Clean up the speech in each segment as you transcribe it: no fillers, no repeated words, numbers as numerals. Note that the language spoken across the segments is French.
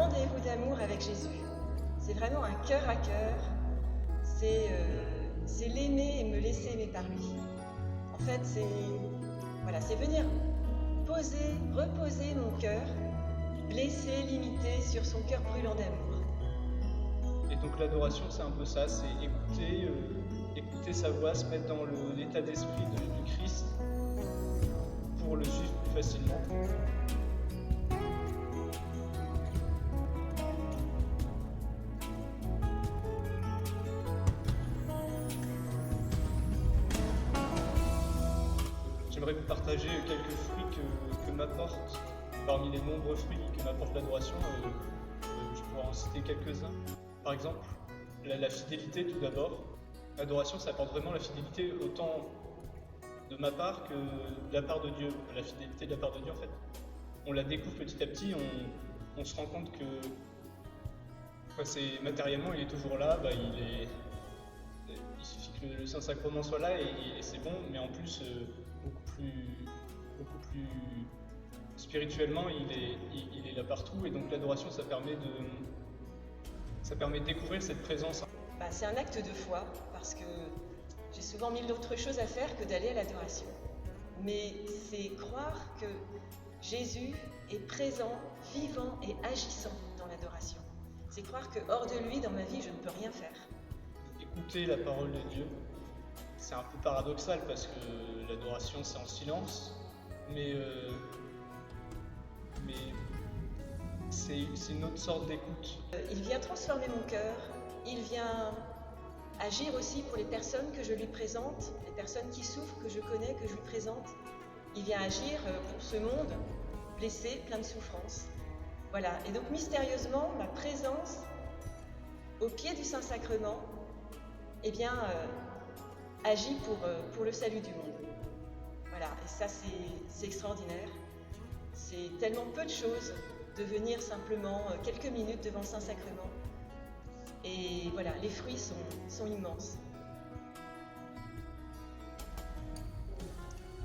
rendez-vous d'amour avec Jésus. C'est vraiment un cœur à cœur. C'est l'aimer et me laisser aimer par lui. En fait, c'est venir reposer mon cœur, blessé, limité sur son cœur brûlant d'amour. Et donc l'adoration, c'est un peu ça, c'est écouter sa voix, se mettre dans l'état d'esprit du Christ pour le suivre plus facilement. J'aimerais vous partager quelques fruits que m'apporte, parmi les nombreux fruits que m'apporte l'adoration, je pourrais en citer quelques-uns. Par exemple, la fidélité tout d'abord. L'adoration, ça apporte vraiment la fidélité autant de ma part que de la part de Dieu. La fidélité de la part de Dieu, en fait. On la découvre petit à petit, on se rend compte que matériellement, il est toujours là, il suffit que le Saint-Sacrement soit là et c'est bon, mais en plus, beaucoup plus spirituellement, il est là partout, et donc l'adoration, ça permet de découvrir cette présence. C'est un acte de foi, parce que j'ai souvent mille autres choses à faire que d'aller à l'adoration. Mais c'est croire que Jésus est présent, vivant et agissant dans l'adoration. C'est croire que hors de lui, dans ma vie, je ne peux rien faire. Écouter la parole de Dieu, c'est un peu paradoxal parce que l'adoration, c'est en silence, mais c'est une autre sorte d'écoute. Il vient transformer mon cœur, il vient agir aussi pour les personnes que je lui présente, les personnes qui souffrent, que je connais, que je lui présente. Il vient agir pour ce monde blessé, plein de souffrances. Voilà, et donc mystérieusement, ma présence au pied du Saint-Sacrement, agit pour le salut du monde. Voilà, et ça c'est extraordinaire. C'est tellement peu de choses de venir simplement quelques minutes devant le Saint-Sacrement. Et voilà, les fruits sont immenses.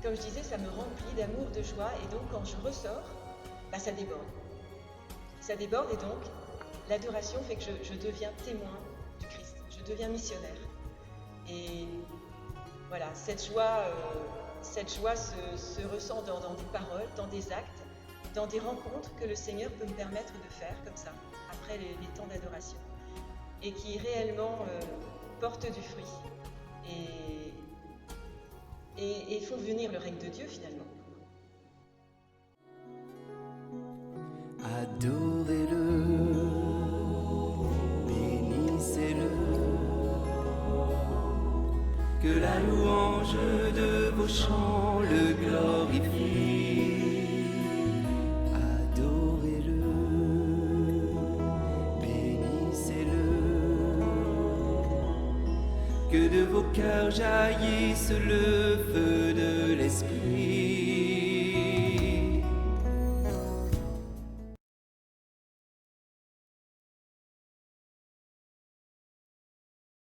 Comme je disais, ça me remplit d'amour, de joie, et donc quand je ressors, ça déborde. Ça déborde, et donc l'adoration fait que je deviens témoin du Christ, je deviens missionnaire. Et voilà, cette joie se ressent dans des paroles, dans des actes, dans des rencontres que le Seigneur peut me permettre de faire comme ça, après les temps d'adoration, et qui réellement portent du fruit et font venir le règne de Dieu finalement. Adorez-le, bénissez-le, que la louange de vos chants le glorifie. Adorez-le, bénissez-le, que de vos cœurs jaillisse le feu de l'Esprit.